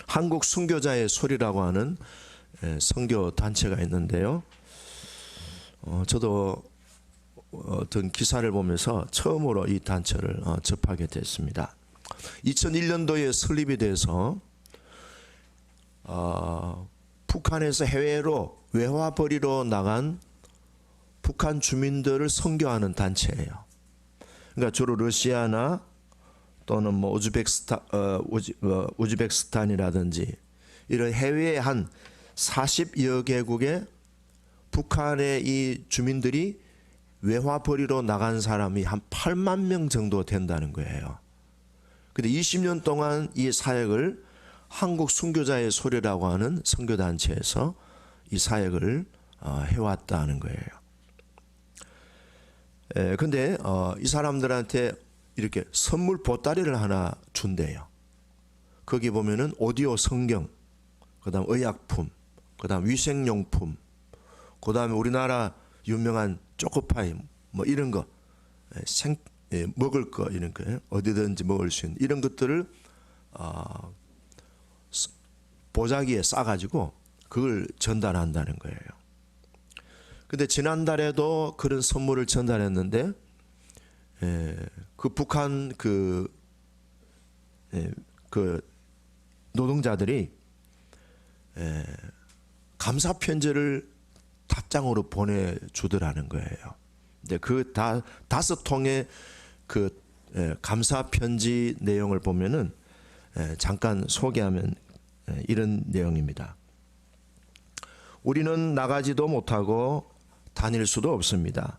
한국 순교자의 소리라고 하는 선교 단체가 있는데요. 저도 어떤 기사를 보면서 처음으로 이 단체를 접하게 됐습니다. 2001년도에 설립이 돼서 북한에서 해외로 외화벌이로 나간 북한 주민들을 선교하는 단체예요. 그러니까 주로 러시아나 또는 뭐 우즈베키스탄이라든지 이런 해외의 한 40여 개국의 북한의 이 주민들이 외화벌이로 나간 사람이 한 8만 명 정도 된다는 거예요. 근데 20년 동안 이 사역을 한국 순교자의 소리라고 하는 선교단체에서 이 사역을 해왔다는 거예요. 근데 이 사람들한테 이렇게 선물 보따리를 하나 준대요. 거기 보면은 오디오 성경, 그다음 의약품, 그다음 위생용품, 그다음에 우리나라 유명한 초코파이 뭐 이런 거 먹을 거 이런 거 어디든지 먹을 수 있는 이런 것들을 보자기에 싸가지고 그걸 전달한다는 거예요. 근데 지난달에도 그런 선물을 전달했는데 그 북한 그 노동자들이 감사 편지를 답장으로 보내주더라는 거예요. 근데 그 5통의 그 감사 편지 내용을 보면은 잠깐 소개하면 이런 내용입니다. 우리는 나가지도 못하고 다닐 수도 없습니다.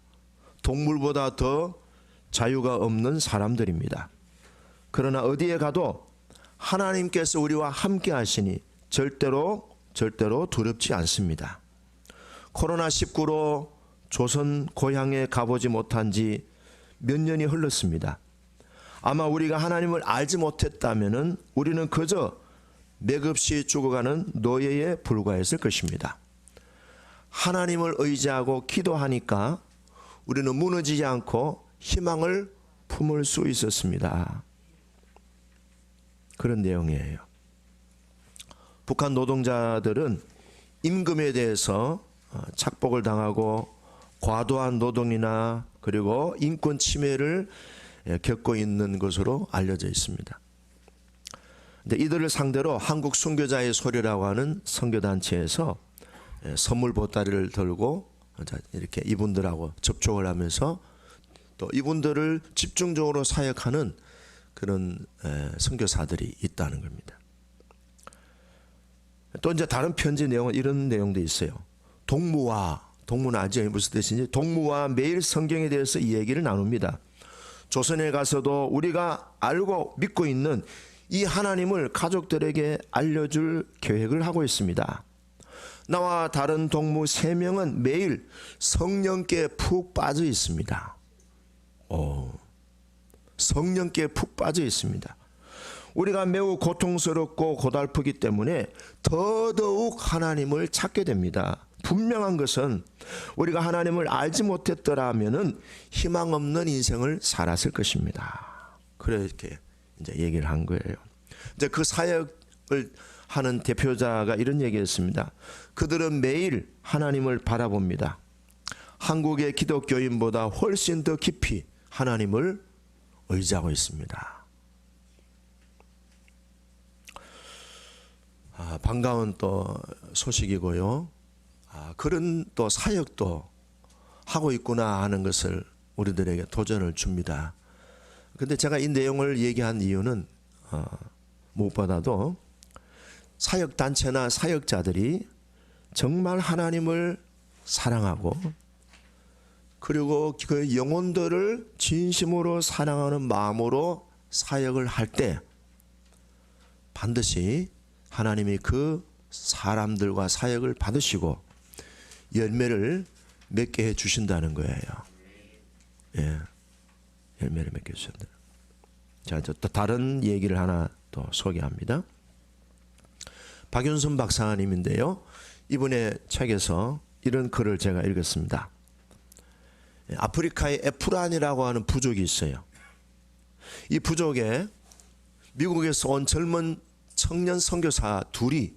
동물보다 더 자유가 없는 사람들입니다. 그러나 어디에 가도 하나님께서 우리와 함께 하시니 절대로 두렵지 않습니다. 코로나19로 조선 고향에 가보지 못한 지 몇 년이 흘렀습니다. 아마 우리가 하나님을 알지 못했다면 우리는 그저 맥없이 죽어가는 노예에 불과했을 것입니다. 하나님을 의지하고 기도하니까 우리는 무너지지 않고 희망을 품을 수 있었습니다. 그런 내용이에요. 북한 노동자들은 임금에 대해서 착복을 당하고 과도한 노동이나 그리고 인권 침해를 겪고 있는 것으로 알려져 있습니다. 근데 이들을 상대로 한국 순교자의 소리라고 하는 선교단체에서 선물 보따리를 들고 이렇게 이분들하고 접촉을 하면서 또 이분들을 집중적으로 사역하는 그런 선교사들이 있다는 겁니다. 또 이제 다른 편지 내용은 이런 내용도 있어요. 동무는 아죠? 무슨 뜻인지. 동무와 매일 성경에 대해서 이 얘기를 나눕니다. 조선에 가서도 우리가 알고 믿고 있는 이 하나님을 가족들에게 알려줄 계획을 하고 있습니다. 나와 다른 동무 3명은 매일 성령께 푹 빠져 있습니다. 성령께 푹 빠져 있습니다. 우리가 매우 고통스럽고 고달프기 때문에 더더욱 하나님을 찾게 됩니다. 분명한 것은 우리가 하나님을 알지 못했더라면은 희망 없는 인생을 살았을 것입니다. 그렇게 이제 얘기를 한 거예요. 이제 그 사역을 하는 대표자가 이런 얘기했습니다. 그들은 매일 하나님을 바라봅니다. 한국의 기독교인보다 훨씬 더 깊이 하나님을 의지하고 있습니다. 반가운 또 소식이고요. 그런 또 사역도 하고 있구나 하는 것을 우리들에게 도전을 줍니다. 근데 제가 이 내용을 얘기한 이유는 무엇보다도 사역단체나 사역자들이 정말 하나님을 사랑하고 그리고 그 영혼들을 진심으로 사랑하는 마음으로 사역을 할 때 반드시 하나님이 그 사람들과 사역을 받으시고 열매를 맺게 해 주신다는 거예요. 예, 열매를 맺게 해주신다. 자, 또 다른 얘기를 하나 또 소개합니다. 박윤선 박사님인데요. 이분의 책에서 이런 글을 제가 읽었습니다. 아프리카에 에프란이라고 하는 부족이 있어요. 이 부족에 미국에서 온 젊은 청년 선교사 둘이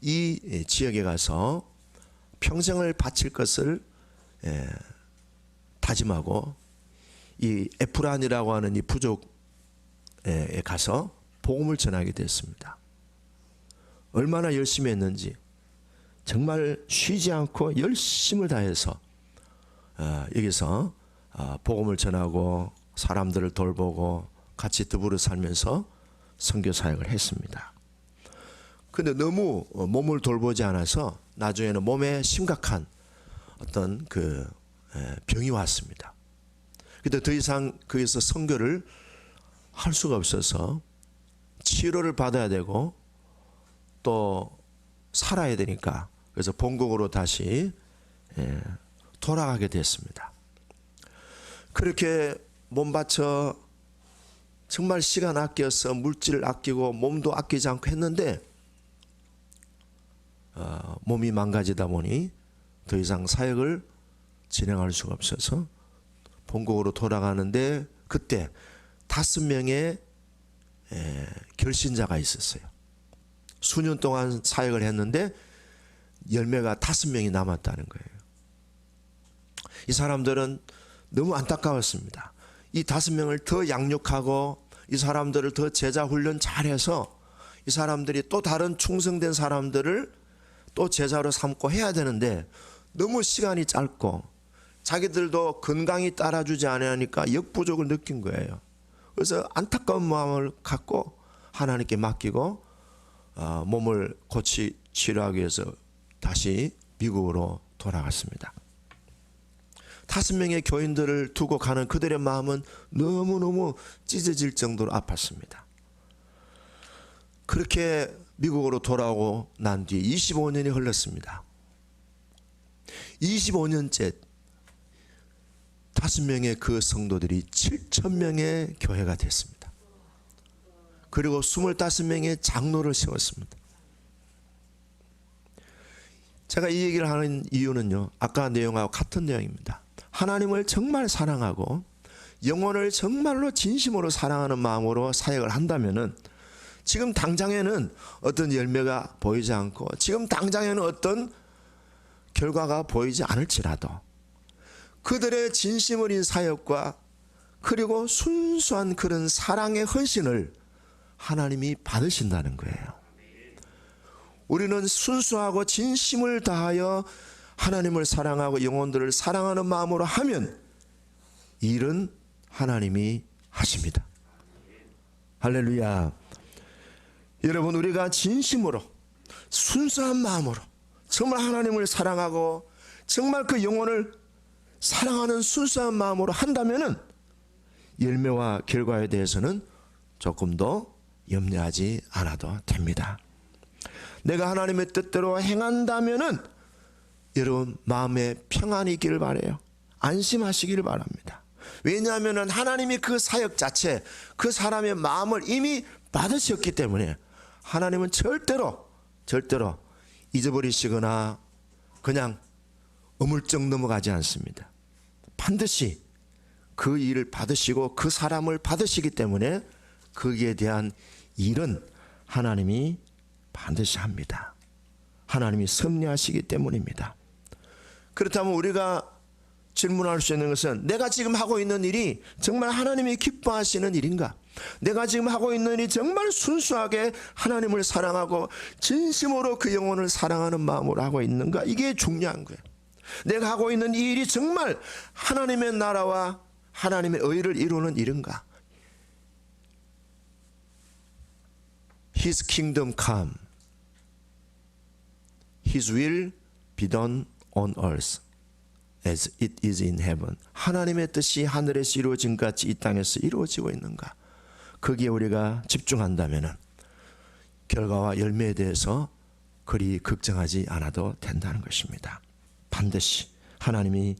이 지역에 가서 평생을 바칠 것을 다짐하고 이 에프란이라고 하는 이 부족에 가서 복음을 전하게 됐습니다. 얼마나 열심히 했는지 정말 쉬지 않고 열심을 다해서 여기서 복음을 전하고 사람들을 돌보고 같이 더불어 살면서 선교 사역을 했습니다. 근데 너무 몸을 돌보지 않아서 나중에는 몸에 심각한 어떤 그 병이 왔습니다. 근데 더 이상 거기서 선교를 할 수가 없어서 치료를 받아야 되고 또 살아야 되니까 그래서 본국으로 다시 돌아가게 됐습니다. 그렇게 몸 바쳐 정말 시간 아껴서 물질을 아끼고 몸도 아끼지 않고 했는데 몸이 망가지다 보니 더 이상 사역을 진행할 수가 없어서 본국으로 돌아가는데 그때 5명의 결신자가 있었어요. 수년 동안 사역을 했는데 열매가 5명이 남았다는 거예요. 이 사람들은 너무 안타까웠습니다. 이 5명을 더 양육하고 이 사람들을 더 제자 훈련 잘해서 이 사람들이 또 다른 충성된 사람들을 또 제자로 삼고 해야 되는데 너무 시간이 짧고 자기들도 건강이 따라주지 않으니까 역부족을 느낀 거예요. 그래서 안타까운 마음을 갖고 하나님께 맡기고 몸을 치료하기 위해서 다시 미국으로 돌아갔습니다. 5명의 교인들을 두고 가는 그들의 마음은 너무너무 찢어질 정도로 아팠습니다. 그렇게 미국으로 돌아오고 난 뒤에 25년이 흘렀습니다. 25년째 5명의 그 성도들이 7,000명의 교회가 됐습니다. 그리고 25명의 장로를 세웠습니다. 제가 이 얘기를 하는 이유는요, 아까 내용하고 같은 내용입니다. 하나님을 정말 사랑하고 영혼을 정말로 진심으로 사랑하는 마음으로 사역을 한다면은 지금 당장에는 어떤 열매가 보이지 않고 지금 당장에는 어떤 결과가 보이지 않을지라도 그들의 진심 어린 사역과 그리고 순수한 그런 사랑의 헌신을 하나님이 받으신다는 거예요. 우리는 순수하고 진심을 다하여 하나님을 사랑하고 영혼들을 사랑하는 마음으로 하면 일은 하나님이 하십니다. 할렐루야. 여러분, 우리가 진심으로 순수한 마음으로 정말 하나님을 사랑하고 정말 그 영혼을 사랑하는 순수한 마음으로 한다면은 열매와 결과에 대해서는 조금 더 염려하지 않아도 됩니다. 내가 하나님의 뜻대로 행한다면은 여러분 마음에 평안이 있기를 바라요. 안심하시기를 바랍니다. 왜냐하면 하나님이 그 사역 자체 그 사람의 마음을 이미 받으셨기 때문에 하나님은 절대로 잊어버리시거나 그냥 어물쩍 넘어가지 않습니다. 반드시 그 일을 받으시고 그 사람을 받으시기 때문에 거기에 대한 일은 하나님이 반드시 합니다. 하나님이 섭리하시기 때문입니다. 그렇다면 우리가 질문할 수 있는 것은 내가 지금 하고 있는 일이 정말 하나님이 기뻐하시는 일인가? 내가 지금 하고 있는 일이 정말 순수하게 하나님을 사랑하고 진심으로 그 영혼을 사랑하는 마음으로 하고 있는가? 이게 중요한 거예요. 내가 하고 있는 이 일이 정말 하나님의 나라와 하나님의 의를 이루는 일인가? His kingdom come. His will be done on earth as it is in heaven. 하나님의 뜻이 하늘에서 이루어진 같이 이 땅에서 이루어지고 있는가? 거기에 우리가 집중한다면 결과와 열매에 대해서 그리 걱정하지 않아도 된다는 것입니다. 반드시 하나님이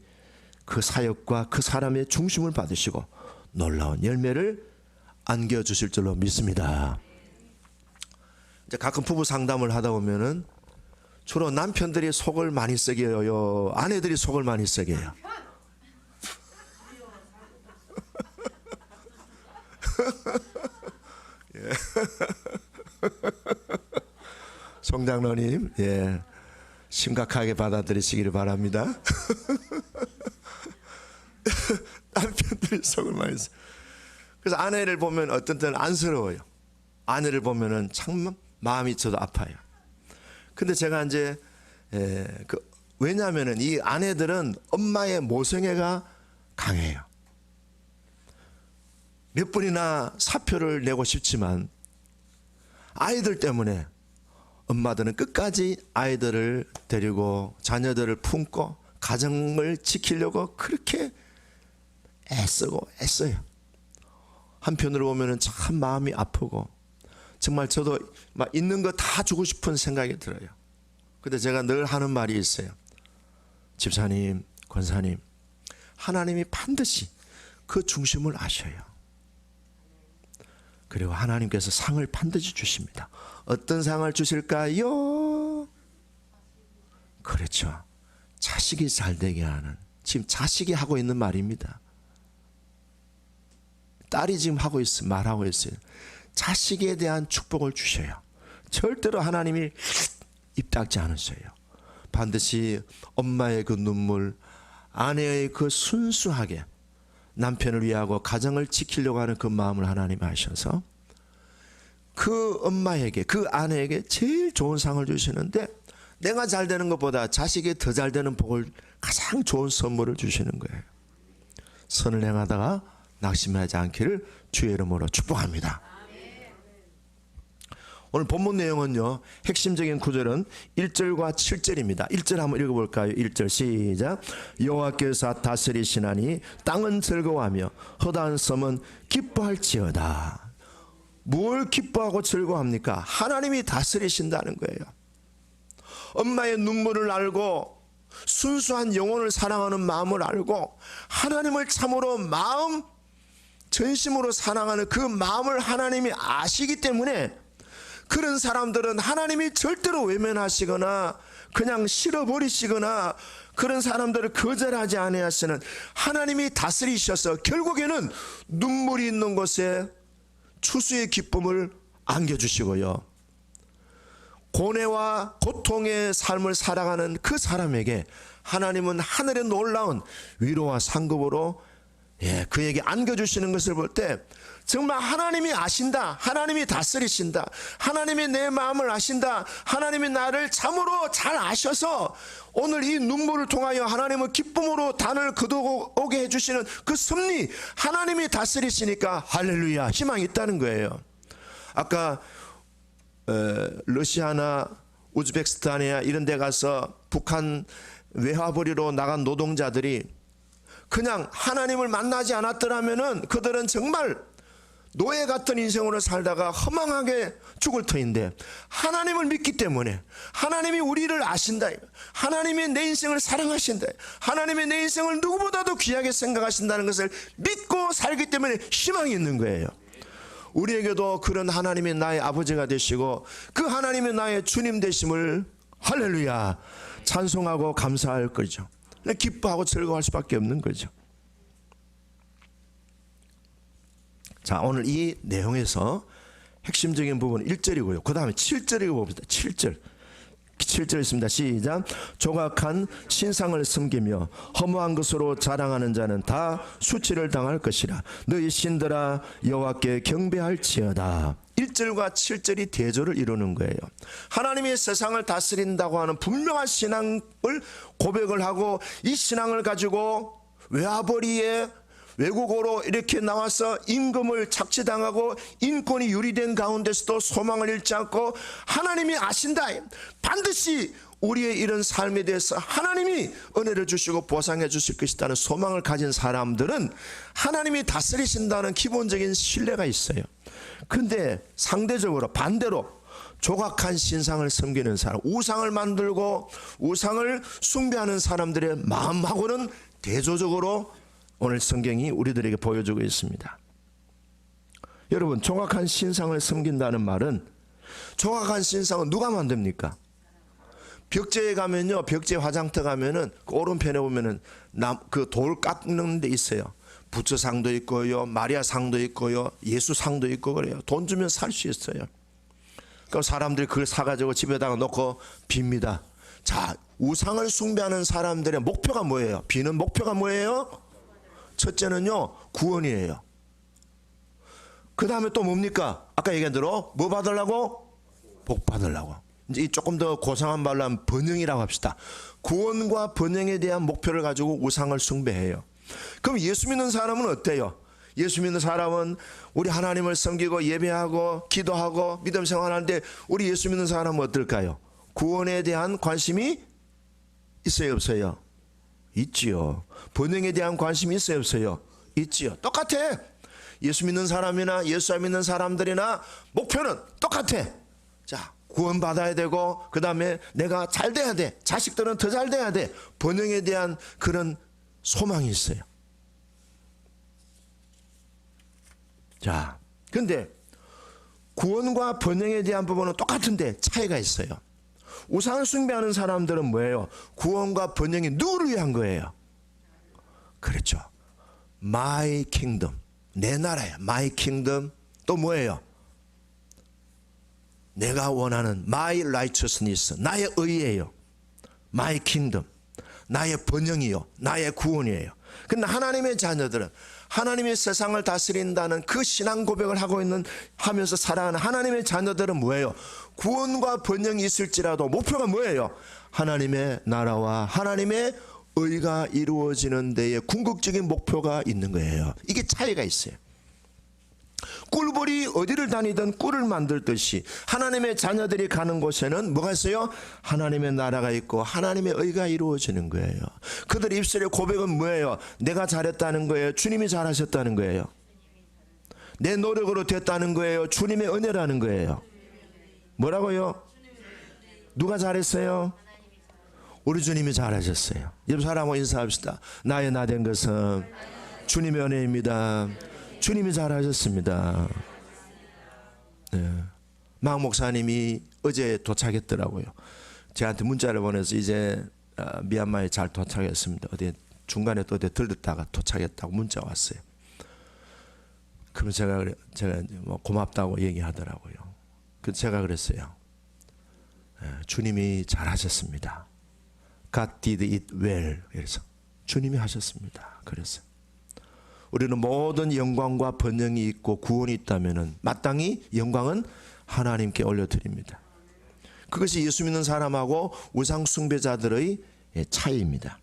그 사역과 그 사람의 중심을 받으시고 놀라운 열매를 안겨주실 줄로 믿습니다. 이제 가끔 부부 상담을 하다 보면은 주로 남편들이 속을 많이 썩여요, 아내들이 속을 많이 썩여요. 예. 총장로님, 예, 심각하게 받아들이시기를 바랍니다. 남편들이 속을 많이 써. 그래서 아내를 보면 어떤 때는 안쓰러워요. 아내를 보면은 참 마음이 저도 아파요. 근데 제가 이제 왜냐하면은 이 아내들은 엄마의 모성애가 강해요. 몇 번이나 사표를 내고 싶지만 아이들 때문에 엄마들은 끝까지 아이들을 데리고 자녀들을 품고 가정을 지키려고 그렇게 애쓰고 애써요. 한편으로 보면은 참 마음이 아프고 정말 저도 막 있는 거 다 주고 싶은 생각이 들어요. 근데 제가 늘 하는 말이 있어요. 집사님, 권사님, 하나님이 반드시 그 중심을 아셔요. 그리고 하나님께서 상을 반드시 주십니다. 어떤 상을 주실까요? 그렇죠. 자식이 잘되게 하는, 지금 자식이 하고 있는 말입니다. 딸이 지금 말하고 있어요. 자식에 대한 축복을 주셔요. 절대로 하나님이 입 닫지 않으셔요. 반드시 엄마의 그 눈물, 아내의 그 순수하게 남편을 위하고 가정을 지키려고 하는 그 마음을 하나님이 하셔서 그 엄마에게, 그 아내에게 제일 좋은 상을 주시는데, 내가 잘 되는 것보다 자식이 더 잘 되는 복을, 가장 좋은 선물을 주시는 거예요. 선을 행하다가 낙심하지 않기를 주의 이름으로 축복합니다. 오늘 본문 내용은요, 핵심적인 구절은 1절과 7절입니다. 1절 한번 읽어볼까요? 1절 시작. 여호와께서 다스리시나니 땅은 즐거워하며 허다한 섬은 기뻐할지어다. 뭘 기뻐하고 즐거워합니까? 하나님이 다스리신다는 거예요. 엄마의 눈물을 알고 순수한 영혼을 사랑하는 마음을 알고 하나님을 참으로 마음 전심으로 사랑하는 그 마음을 하나님이 아시기 때문에 그런 사람들은 하나님이 절대로 외면하시거나 그냥 실어버리시거나 그런 사람들을 거절하지 아니하시는 하나님이 다스리셔서 결국에는 눈물이 있는 곳에 추수의 기쁨을 안겨주시고요, 고뇌와 고통의 삶을 살아가는 그 사람에게 하나님은 하늘의 놀라운 위로와 상급으로 그에게 안겨주시는 것을 볼 때 정말 하나님이 아신다, 하나님이 다스리신다, 하나님이 내 마음을 아신다, 하나님이 나를 참으로 잘 아셔서 오늘 이 눈물을 통하여 하나님은 기쁨으로 단을 거두게 해주시는 그 섭리, 하나님이 다스리시니까 할렐루야, 희망이 있다는 거예요. 아까 러시아나 우즈베키스탄이나 이런 데 가서 북한 외화벌이로 나간 노동자들이 그냥 하나님을 만나지 않았더라면은 그들은 정말 노예 같은 인생으로 살다가 허망하게 죽을 터인데, 하나님을 믿기 때문에 하나님이 우리를 아신다, 하나님이 내 인생을 사랑하신다, 하나님이 내 인생을 누구보다도 귀하게 생각하신다는 것을 믿고 살기 때문에 희망이 있는 거예요. 우리에게도 그런 하나님이 나의 아버지가 되시고 그 하나님이 나의 주님 되심을 할렐루야 찬송하고 감사할 거죠. 기뻐하고 즐거워할 수밖에 없는 거죠. 자, 오늘 이 내용에서 핵심적인 부분은 1절이고요. 그 다음에 7절 읽어봅시다. 7절 있습니다. 시작. 조각한 신상을 섬기며 허무한 것으로 자랑하는 자는 다 수치를 당할 것이라. 너희 신들아 여호와께 경배할지어다. 1절과 7절이 대조를 이루는 거예요. 하나님이 세상을 다스린다고 하는 분명한 신앙을 고백을 하고 이 신앙을 가지고 외화벌이에 외국어로 이렇게 나와서 임금을 착취당하고 인권이 유리된 가운데서도 소망을 잃지 않고 하나님이 아신다, 반드시 우리의 이런 삶에 대해서 하나님이 은혜를 주시고 보상해 주실 것이라는 소망을 가진 사람들은 하나님이 다스리신다는 기본적인 신뢰가 있어요. 그런데 상대적으로 반대로 조각한 신상을 섬기는 사람, 우상을 만들고 우상을 숭배하는 사람들의 마음하고는 대조적으로 오늘 성경이 우리들에게 보여주고 있습니다. 여러분, 조각한 신상을 섬긴다는 말은, 조각한 신상은 누가 만듭니까? 벽제에 가면요, 벽제 화장터 가면은 그 오른편에 보면은 그 돌 깎는 데 있어요. 부처상도 있고요, 마리아상도 있고요, 예수상도 있고 그래요. 돈 주면 살 수 있어요. 그럼 사람들이 그걸 사가지고 집에다가 놓고 빕니다. 자, 우상을 숭배하는 사람들의 목표가 뭐예요? 비는 목표가 뭐예요? 첫째는요, 구원이에요. 그 다음에 또 뭡니까? 아까 얘기한 대로 뭐 받으려고? 복 받으려고. 이제 조금 더 고상한 말로 하면 번영이라고 합시다. 구원과 번영에 대한 목표를 가지고 우상을 숭배해요. 그럼 예수 믿는 사람은 어때요? 예수 믿는 사람은 우리 하나님을 섬기고 예배하고 기도하고 믿음 생활하는데 우리 예수 믿는 사람은 어떨까요? 구원에 대한 관심이 있어요, 없어요? 있지요. 번영에 대한 관심이 있어요, 없어요? 있지요. 똑같아. 예수 믿는 사람이나 예수 안 믿는 사람들이나 목표는 똑같아. 자, 구원 받아야 되고 그 다음에 내가 잘 돼야 돼. 자식들은 더 잘 돼야 돼. 번영에 대한 그런 소망이 있어요. 자, 근데 구원과 번영에 대한 부분은 똑같은데 차이가 있어요. 우상을 숭배하는 사람들은 뭐예요? 구원과 번영이 누구를 위한 거예요? 그렇죠. My kingdom. 내 나라야. My kingdom. 또 뭐예요? 내가 원하는 my righteousness. 나의 의예요. My kingdom. 나의 번영이요. 나의 구원이에요. 근데 하나님의 자녀들은 하나님의 세상을 다스린다는 그 신앙 고백을 하면서 살아가는 하나님의 자녀들은 뭐예요? 구원과 번영이 있을지라도 목표가 뭐예요? 하나님의 나라와 하나님의 의가 이루어지는 데에 궁극적인 목표가 있는 거예요. 이게 차이가 있어요. 꿀벌이 어디를 다니든 꿀을 만들듯이 하나님의 자녀들이 가는 곳에는 뭐가 있어요? 하나님의 나라가 있고 하나님의 의가 이루어지는 거예요. 그들 입술의 고백은 뭐예요? 내가 잘했다는 거예요? 주님이 잘하셨다는 거예요? 내 노력으로 됐다는 거예요? 주님의 은혜라는 거예요? 뭐라고요? 누가 잘했어요? 우리 주님이 잘하셨어요. 옆 사람하고 인사합시다. 나의 나 된 것은 주님의 은혜입니다. 주님이 잘하셨습니다. 네. 막 목사님이 어제 도착했더라고요. 저한테 문자를 보내서 이제 미얀마에 잘 도착했습니다. 어디 중간에 또 어디 들렀다가 도착했다고 문자 왔어요. 그럼 제가 뭐 고맙다고 얘기하더라고요. 그 제가 그랬어요. 주님이 잘하셨습니다. God did it well. 그래서 주님이 하셨습니다. 그래서 우리는 모든 영광과 번영이 있고 구원이 있다면은 마땅히 영광은 하나님께 올려드립니다. 그것이 예수 믿는 사람하고 우상 숭배자들의 차이입니다.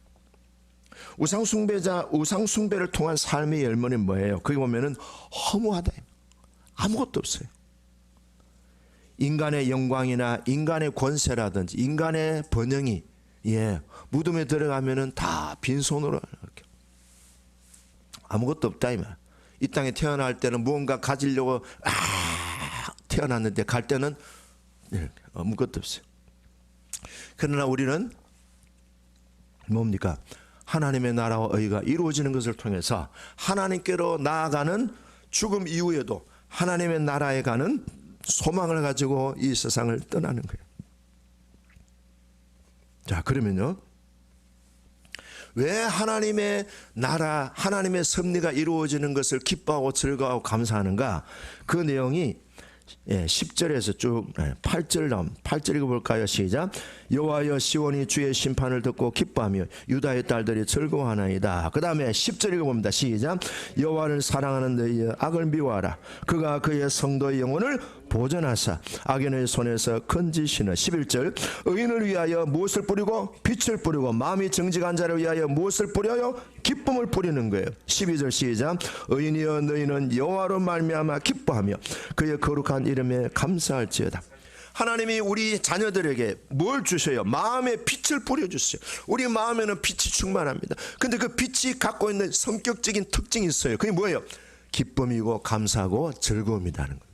우상 숭배를 통한 삶의 열매는 뭐예요? 거기 보면은 허무하다. 아무것도 없어요. 인간의 영광이나 인간의 권세라든지 인간의 번영이 무덤에 들어가면은 다 빈손으로 이렇게 아무것도 없다 이 말. 이 땅에 태어날 때는 무언가 가지려고 태어났는데 갈 때는 아무것도 없어요. 그러나 우리는 뭡니까? 하나님의 나라와 의가 이루어지는 것을 통해서 하나님께로 나아가는 죽음 이후에도 하나님의 나라에 가는 소망을 가지고 이 세상을 떠나는 거예요. 자, 그러면요, 왜 하나님의 나라, 하나님의 섭리가 이루어지는 것을 기뻐하고 즐거워하고 감사하는가? 그 내용이 10절에서 쭉 8절 읽어볼까요? 시작. 여호와여 시온이 주의 심판을 듣고 기뻐하며 유다의 딸들이 즐거워하나이다. 그 다음에 10절 읽어봅니다. 시작. 여호와를 사랑하는 너희여 악을 미워하라. 그가 그의 성도의 영혼을 보존하사 악인의 손에서 건지시는. 11절. 의인을 위하여 무엇을 뿌리고 빛을 뿌리고 마음이 정직한 자를 위하여 무엇을 뿌려요? 기쁨을 뿌리는 거예요. 12절 시작. 의인이여 너희는 여호와로 말미암아 기뻐하며 그의 거룩한 이름에 감사할지어다. 하나님이 우리 자녀들에게 뭘 주셔요? 마음에 빛을 뿌려주세요. 우리 마음에는 빛이 충만합니다. 근데 그 빛이 갖고 있는 성격적인 특징이 있어요. 그게 뭐예요? 기쁨이고 감사하고 즐거움이라는 겁니다.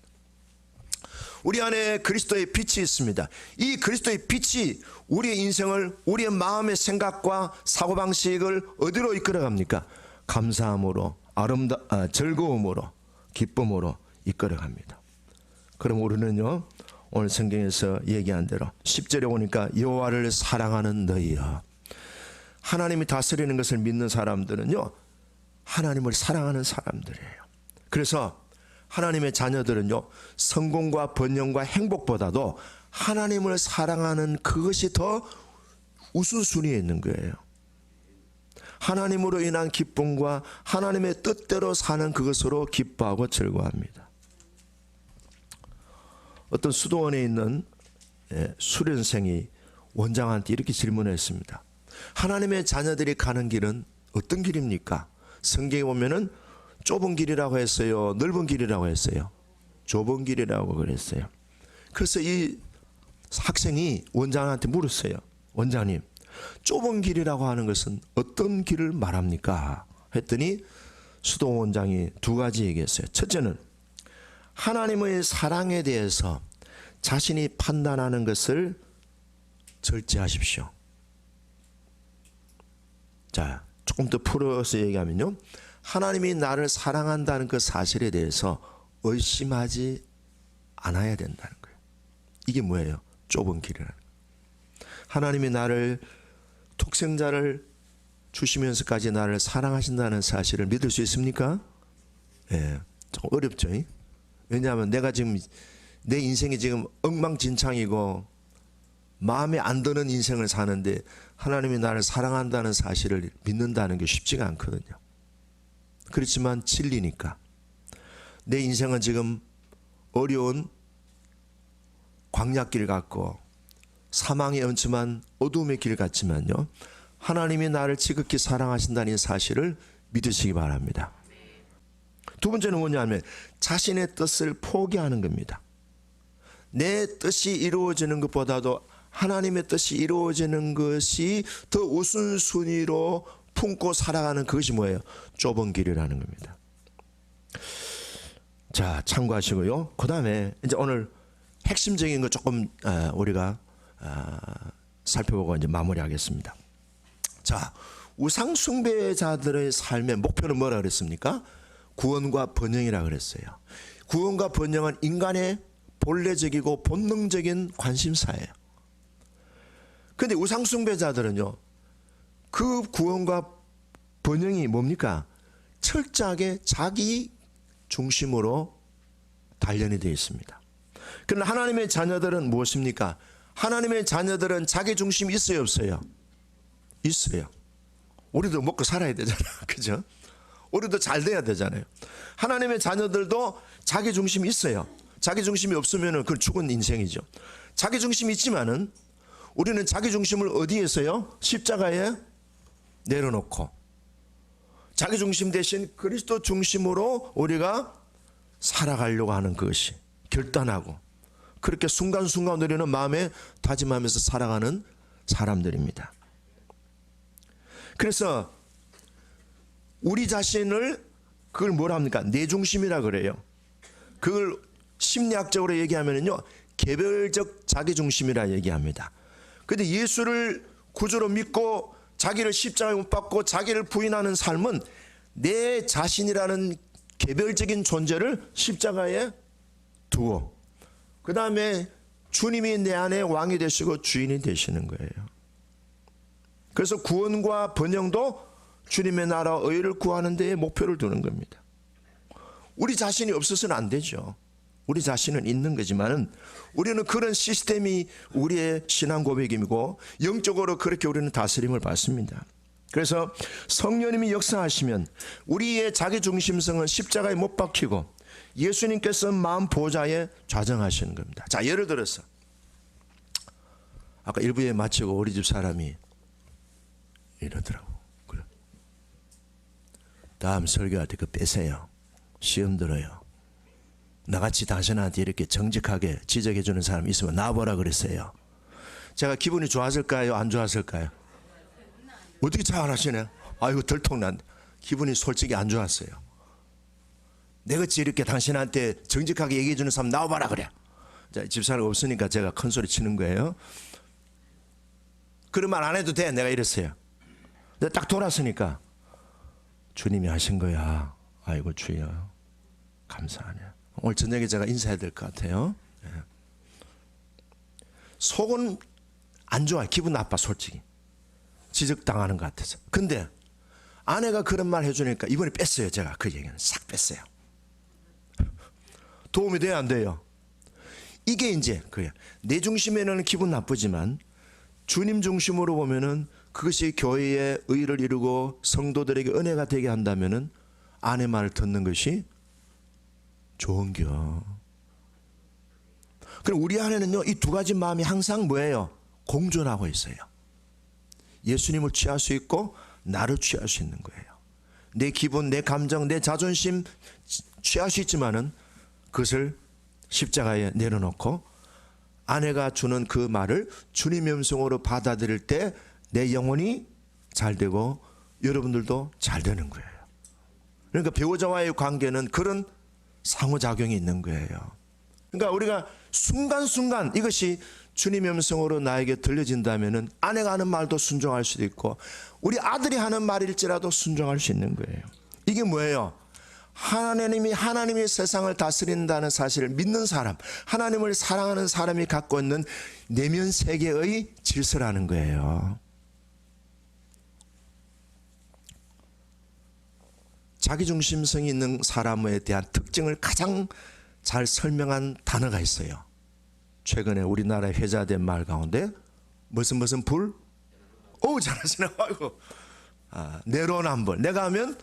우리 안에 그리스도의 빛이 있습니다. 이 그리스도의 빛이 우리의 인생을, 우리의 마음의 생각과 사고방식을 어디로 이끌어갑니까? 감사함으로, 즐거움으로, 기쁨으로 이끌어갑니다. 그럼 우리는요, 오늘 성경에서 얘기한 대로 10절에 오니까 여호와를 사랑하는 너희여. 하나님이 다스리는 것을 믿는 사람들은요, 하나님을 사랑하는 사람들이에요. 그래서 하나님의 자녀들은요, 성공과 번영과 행복보다도 하나님을 사랑하는 그것이 더 우선순위에 있는 거예요. 하나님으로 인한 기쁨과 하나님의 뜻대로 사는 그것으로 기뻐하고 즐거워합니다. 어떤 수도원에 있는 수련생이 원장한테 이렇게 질문했습니다. 하나님의 자녀들이 가는 길은 어떤 길입니까? 성경에 보면은 좁은 길이라고 했어요? 넓은 길이라고 했어요? 좁은 길이라고 그랬어요. 그래서 이 학생이 원장한테 물었어요. 원장님, 좁은 길이라고 하는 것은 어떤 길을 말합니까? 했더니 수도 원장이 두 가지 얘기했어요. 첫째는 하나님의 사랑에 대해서 자신이 판단하는 것을 절제하십시오. 자, 조금 더 풀어서 얘기하면요, 하나님이 나를 사랑한다는 그 사실에 대해서 의심하지 않아야 된다는 거예요. 이게 뭐예요? 좁은 길이라는 거예요. 하나님이 나를 독생자를 주시면서까지 나를 사랑하신다는 사실을 믿을 수 있습니까? 예, 조금 어렵죠. 왜냐하면 내가 지금 내 인생이 지금 엉망진창이고 마음에 안 드는 인생을 사는데 하나님이 나를 사랑한다는 사실을 믿는다는 게 쉽지가 않거든요. 그렇지만 진리니까 내 인생은 지금 어려운 광야길 같고 사망의 엄침한 어둠의 길 같지만요, 하나님이 나를 지극히 사랑하신다는 사실을 믿으시기 바랍니다. 두 번째는 뭐냐면 자신의 뜻을 포기하는 겁니다. 내 뜻이 이루어지는 것보다도 하나님의 뜻이 이루어지는 것이 더 우선순위로 품고 살아가는 그것이 뭐예요? 좁은 길이라는 겁니다. 자, 참고하시고요. 그 다음에 이제 오늘 핵심적인 거 조금 우리가 살펴보고 이제 마무리하겠습니다. 자, 우상 숭배자들의 삶의 목표는 뭐라 그랬습니까? 구원과 번영이라 그랬어요. 구원과 번영은 인간의 본래적이고 본능적인 관심사예요. 그런데 우상 숭배자들은요, 그 구원과 번영이 뭡니까? 철저하게 자기 중심으로 단련이 되어 있습니다. 그러나 하나님의 자녀들은 무엇입니까? 하나님의 자녀들은 자기 중심이 있어요, 없어요? 있어요. 우리도 먹고 살아야 되잖아요. 그죠? 우리도 잘 돼야 되잖아요. 하나님의 자녀들도 자기 중심이 있어요. 자기 중심이 없으면 그건 죽은 인생이죠. 자기 중심이 있지만은 우리는 자기 중심을 어디에서요? 십자가에 내려놓고 자기 중심 대신 그리스도 중심으로 우리가 살아가려고 하는 것이 결단하고 그렇게 순간순간 우리는 마음에 다짐하면서 살아가는 사람들입니다. 그래서 우리 자신을 그걸 뭐라 합니까? 내 중심이라 그래요. 그걸 심리학적으로 얘기하면요, 개별적 자기 중심이라 얘기합니다. 근데 예수를 구주로 믿고 자기를 십자가에 못 박고 자기를 부인하는 삶은 내 자신이라는 개별적인 존재를 십자가에 두어 그 다음에 주님이 내 안에 왕이 되시고 주인이 되시는 거예요. 그래서 구원과 번영도 주님의 나라 의를 구하는 데에 목표를 두는 겁니다. 우리 자신이 없어서는 안 되죠. 우리 자신은 있는 거지만은 우리는 그런 시스템이 우리의 신앙 고백이고 영적으로 그렇게 우리는 다스림을 받습니다. 그래서 성령님이 역사하시면 우리의 자기중심성은 십자가에 못 박히고 예수님께서 마음 보좌에 좌정하시는 겁니다. 자, 예를 들어서 아까 1부에 마치고 우리 집 사람이 이러더라고. 그래. 다음 설교할 때 그거 빼세요. 시험 들어요. 나같이 당신한테 이렇게 정직하게 지적해 주는 사람 있으면 나와보라 그랬어요. 제가 기분이 좋았을까요? 안 좋았을까요? 어떻게 잘 안 하시네? 아이고 들통난. 기분이 솔직히 안 좋았어요. 내같이 이렇게 당신한테 정직하게 얘기해 주는 사람 나와봐라 그래. 자, 집사람 없으니까 제가 큰 소리 치는 거예요. 그런 말 안 해도 돼. 내가 이랬어요. 내가 딱 돌았으니까 주님이 하신 거야. 아이고 주여 감사하네. 오늘 저녁에 제가 인사해야 될 것 같아요. 속은 안 좋아. 기분 나빠 솔직히. 지적당하는 것 같아서. 근데 아내가 그런 말 해주니까 이번에 뺐어요. 제가 그 얘기는 싹 뺐어요. 도움이 돼야 안 돼요? 이게 이제 그래요. 내 중심에는 기분 나쁘지만 주님 중심으로 보면은 그것이 교회의 의를 이루고 성도들에게 은혜가 되게 한다면은 아내 말을 듣는 것이 좋은겨. 그럼 우리 안에는요, 이 두 가지 마음이 항상 뭐예요? 공존하고 있어요. 예수님을 취할 수 있고 나를 취할 수 있는 거예요. 내 기분, 내 감정, 내 자존심 취할 수 있지만은 그것을 십자가에 내려놓고 아내가 주는 그 말을 주님의 음성으로 받아들일 때 내 영혼이 잘 되고 여러분들도 잘 되는 거예요. 그러니까 배우자와의 관계는 그런 상호작용이 있는 거예요. 그러니까 우리가 순간순간 이것이 주님의 음성으로 나에게 들려진다면은 아내가 하는 말도 순종할 수도 있고 우리 아들이 하는 말일지라도 순종할 수 있는 거예요. 이게 뭐예요? 하나님이 세상을 다스린다는 사실을 믿는 사람, 하나님을 사랑하는 사람이 갖고 있는 내면 세계의 질서라는 거예요. 자기중심성이 있는 사람에 대한 특징을 가장 잘 설명한 단어가 있어요. 최근에 우리나라에 회자된 말 가운데 무슨 불? 오, 잘하시네. 아이고. 내로남불. 내가 하면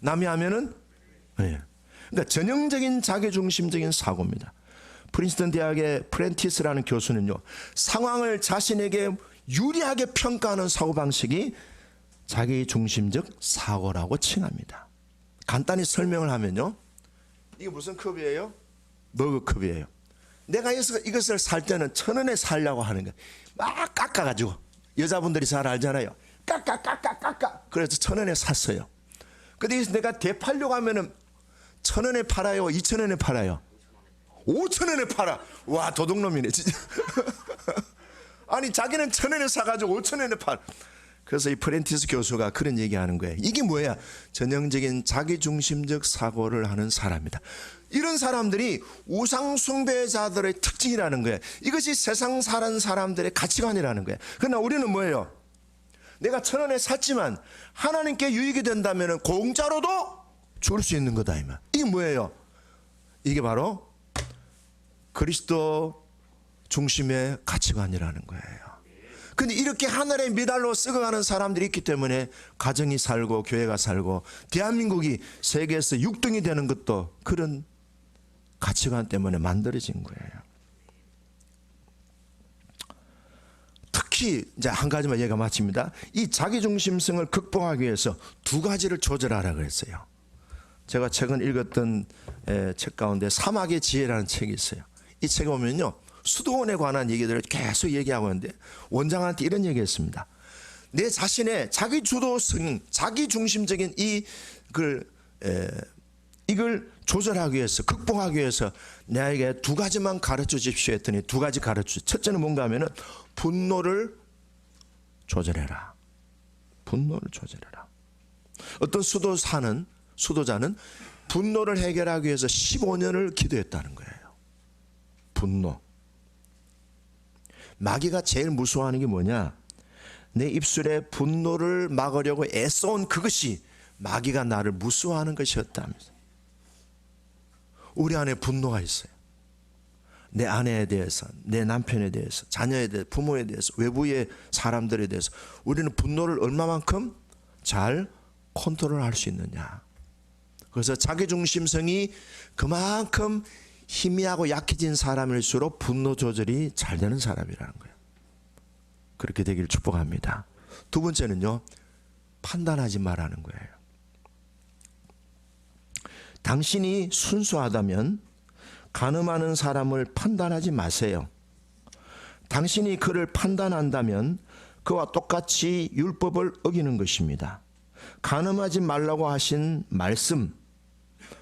남이 하면은 네. 그러니까 전형적인 자기중심적인 사고입니다. 프린스턴 대학의 프렌티스라는 교수는요, 상황을 자신에게 유리하게 평가하는 사고방식이 자기중심적 사고라고 칭합니다. 간단히 설명을 하면요, 이게 무슨 컵이에요? 머그컵이에요. 내가 이것을 살 때는 1,000원에 살려고 하는 거예요. 막 깎아가지고. 여자분들이 잘 알잖아요. 깎아. 그래서 1,000원에 샀어요. 근데 내가 되팔려고 하면은 1,000원에 팔아요? 2,000원에 팔아요? 5,000원에 팔아. 와, 도둑놈이네 진짜. 아니 자기는 1,000원에 사가지고 5,000원에 팔아. 그래서 이 프렌티스 교수가 그런 얘기하는 거예요. 이게 뭐야? 전형적인 자기중심적 사고를 하는 사람이다. 이런 사람들이 우상숭배자들의 특징이라는 거예요. 이것이 세상 사는 사람들의 가치관이라는 거예요. 그러나 우리는 뭐예요? 내가 1,000원에 샀지만 하나님께 유익이 된다면 공짜로도 줄 수 있는 거다. 이게 뭐예요? 이게 바로 그리스도 중심의 가치관이라는 거예요. 근데 이렇게 하늘의 미달로 썩어가는 사람들이 있기 때문에 가정이 살고 교회가 살고 대한민국이 세계에서 6등이 되는 것도 그런 가치관 때문에 만들어진 거예요. 특히 이제 한 가지만 얘기가 마칩니다. 이 자기중심성을 극복하기 위해서 두 가지를 조절하라 그랬어요. 제가 최근 읽었던 책 가운데 사막의 지혜라는 책이 있어요. 이 책에 보면요, 수도원에 관한 얘기들을 계속 얘기하고 있는데 원장한테 이런 얘기했습니다. 내 자신의 자기주도성, 자기중심적인 이걸 조절하기 위해서, 극복하기 위해서 나에게 두 가지만 가르쳐 주십시오 했더니 두 가지 가르쳐. 첫째는 뭔가 하면은 분노를 조절해라. 분노를 조절해라. 어떤 수도자는 분노를 해결하기 위해서 15년을 기도했다는 거예요. 분노. 마귀가 제일 무서워하는 게 뭐냐? 내 입술에 분노를 막으려고 애써온 그것이 마귀가 나를 무서워하는 것이었다면서. 우리 안에 분노가 있어요. 내 아내에 대해서, 내 남편에 대해서, 자녀에 대해서, 부모에 대해서, 외부의 사람들에 대해서 우리는 분노를 얼마만큼 잘 컨트롤할 수 있느냐. 그래서 자기중심성이 그만큼 희미하고 약해진 사람일수록 분노 조절이 잘 되는 사람이라는 거예요. 그렇게 되기를 축복합니다. 두 번째는요, 판단하지 말라는 거예요. 당신이 순수하다면 간음하는 사람을 판단하지 마세요. 당신이 그를 판단한다면 그와 똑같이 율법을 어기는 것입니다. 간음하지 말라고 하신 말씀,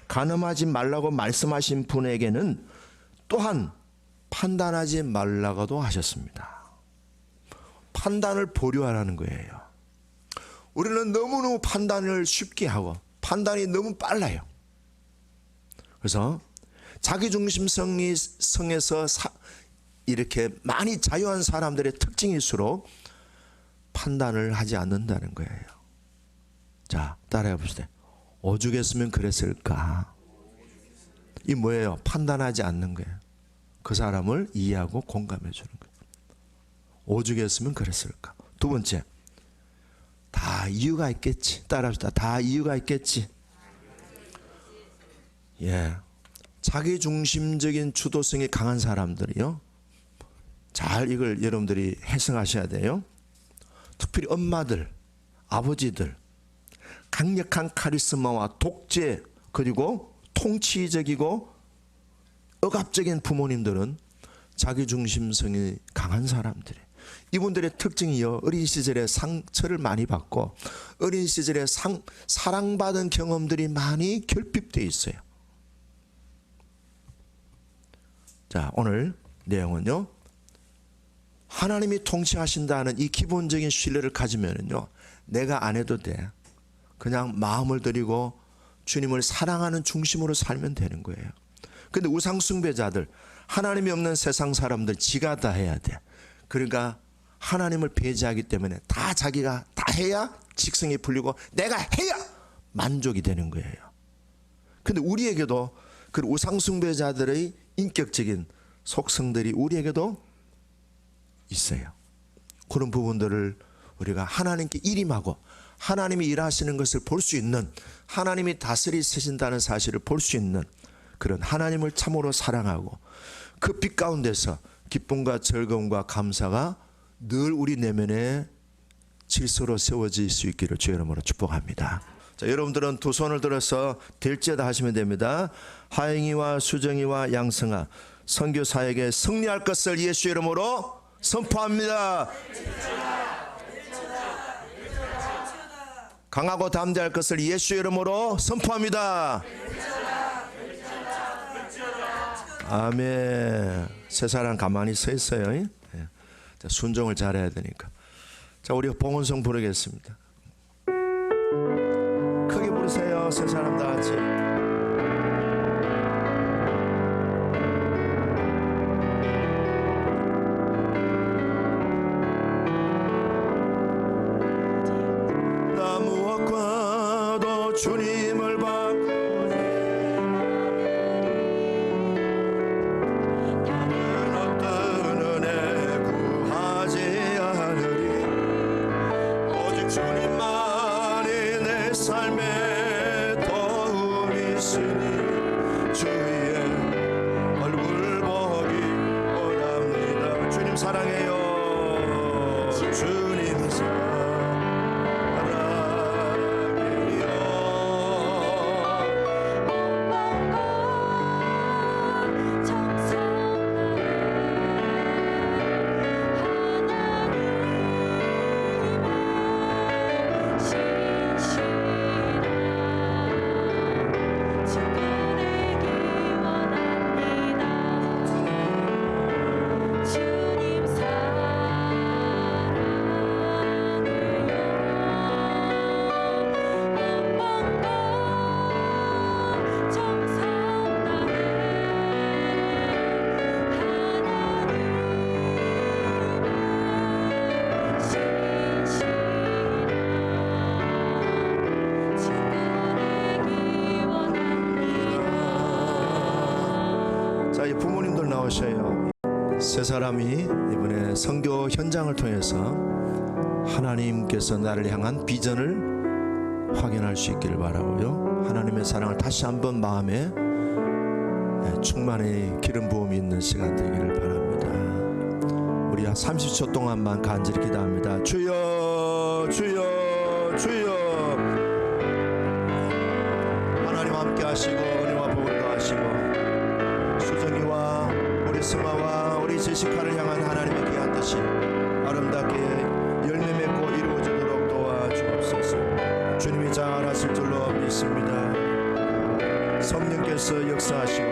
간음하지 말라고 말씀하신 분에게는 또한 판단하지 말라고도 하셨습니다. 판단을 보류하라는 거예요. 우리는 너무너무 판단을 쉽게 하고 판단이 너무 빨라요. 그래서 자기중심성에서 이렇게 많이 자유한 사람들의 특징일수록 판단을 하지 않는다는 거예요. 자, 따라해 봅시다. 오죽했으면 그랬을까? 이 뭐예요? 판단하지 않는 거예요. 그 사람을 이해하고 공감해 주는 거예요. 오죽했으면 그랬을까. 두 번째, 다 이유가 있겠지. 따라합시다. 다 이유가 있겠지. 예, 자기중심적인 주도성이 강한 사람들이요, 잘 이걸 여러분들이 해석하셔야 돼요. 특별히 엄마들, 아버지들, 강력한 카리스마와 독재, 그리고 통치적이고 억압적인 부모님들은 자기중심성이 강한 사람들이에요. 이분들의 특징이요, 어린 시절에 상처를 많이 받고 어린 시절에 사랑받은 경험들이 많이 결핍되어 있어요. 자, 오늘 내용은요, 하나님이 통치하신다는 이 기본적인 신뢰를 가지면은요, 내가 안 해도 돼. 그냥 마음을 드리고 주님을 사랑하는 중심으로 살면 되는 거예요. 근데 우상숭배자들, 하나님이 없는 세상 사람들, 지가 다 해야 돼. 그러니까 하나님을 배제하기 때문에 다 자기가 다 해야 직성이 풀리고 내가 해야 만족이 되는 거예요. 근데 우리에게도 그 우상숭배자들의 인격적인 속성들이 우리에게도 있어요. 그런 부분들을 우리가 하나님께 일임하고 하나님이 일하시는 것을 볼 수 있는, 하나님이 다스리신다는 사실을 볼 수 있는 그런 하나님을 참으로 사랑하고 그 빛 가운데서 기쁨과 즐거움과 감사가 늘 우리 내면에 질서로 세워질 수 있기를 주의 이름으로 축복합니다. 자, 여러분들은 두 손을 들어서 될지어다 하시면 됩니다. 하영이와 수정이와 양성아, 선교사에게 승리할 것을 예수 이름으로 선포합니다. 강하고 담대할 것을 예수 이름으로 선포합니다. 아멘. 세 사람 가만히 서 있어요. 네. 자, 순종을 잘해야 되니까. 자, 우리 봉헌송 부르겠습니다. 크게 부르세요. 세 사람 다 같이. 나 무엇과도 주님을 받고 다른 어떤 은혜 구하지 않으리. 오직 주님만이 내 삶에 도움이 있으니 주의 얼굴 보기 원합니다. 주님 사랑해요. 주님 사랑해요. 자, 이 부모님들 나오셔요. 세 사람이 이번에 선교 현장을 통해서 하나님께서 나를 향한 비전을 확인할 수 있기를 바라고요. 하나님의 사랑을 다시 한번 마음에 충만히 기름 부음이 있는 시간 되기를 바랍니다. 우리 한 30초 동안만 간절히 기도합니다. 주여, 주여, 주여. 하나님 함께 하시고 은혜와 복을 더하시고 수정이와 우리 승아와 우리 제시카를 향한 하나님의 귀한 뜻이 아름답게 열매 맺고 이루어지도록 도와주옵소서. 주님이 잘하실 줄로 믿습니다. 성령께서 역사하시고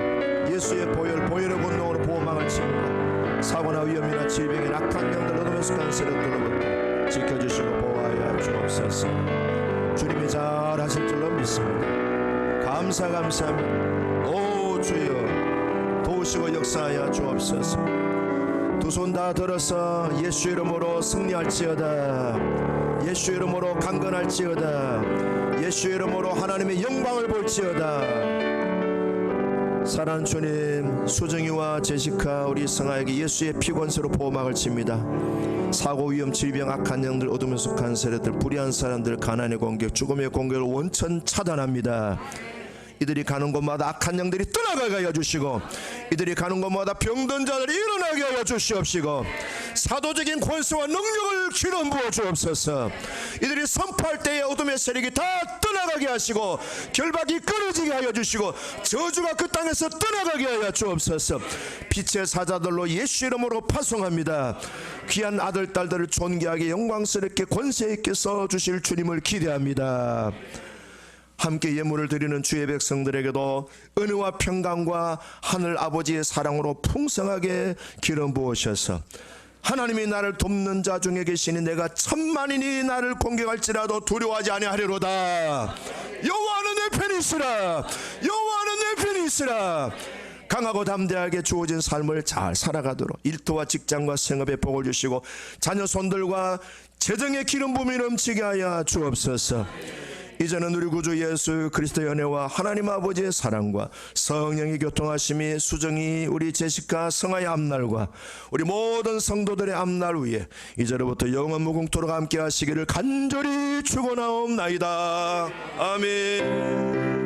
예수의 보혈의 권능으로 보호막을 칩니다. 사고나 위험이나 질병에 악한 영들 얻으면 습관스럽 들어붙고 지켜주시고 보호하여 주옵소서. 주님이 잘하실 줄로 믿습니다. 감사합니다. 오 주여, 도우시고 역사하여 주옵소서. 두 손 다 들어서 예수 이름으로 승리할지어다. 예수 이름으로 강건할지어다. 예수 이름으로 하나님의 영광을 볼지어다. 사랑하는 주님, 수정이와 제시카 우리 성아에게 예수의 피 권세로 보호막을 칩니다. 사고, 위험, 질병, 악한 영들, 어둠에 속한 세력들, 불의한 사람들, 가난의 공격, 죽음의 공격을 원천 차단합니다. 이들이 가는 곳마다 악한 영들이 떠나가게 하여 주시고, 이들이 가는 곳마다 병든 자들이 일어나게 하여 주시옵시고, 사도적인 권세와 능력을 기름 부어 주옵소서. 이들이 선포할 때에 어둠의 세력이 다 떠나가게 하시고, 결박이 끊어지게 하여 주시고, 저주가 그 땅에서 떠나가게 하여 주옵소서. 빛의 사자들로 예수 이름으로 파송합니다. 귀한 아들 딸들을 존귀하게 영광스럽게 권세 있게 써주실 주님을 기대합니다. 함께 예물을 드리는 주의 백성들에게도 은혜와 평강과 하늘 아버지의 사랑으로 풍성하게 기름 부으셔서, 하나님이 나를 돕는 자 중에 계시니 내가 천만인이 나를 공격할지라도 두려워하지 아니하리로다. 여호와는 내 편이 있으라. 여호와는 내 편이 있으라. 강하고 담대하게 주어진 삶을 잘 살아가도록 일터와 직장과 생업에 복을 주시고, 자녀 손들과 재정의 기름 부음이 넘치게 하여 주옵소서. 이제는 우리 구주 예수 그리스도의 은혜와 하나님 아버지의 사랑과 성령의 교통하심이 수정이, 우리 제시카, 성아의 앞날과 우리 모든 성도들의 앞날 위에 이제로부터 영원 무궁토록 함께 하시기를 간절히 축원하옵나이다. 아멘.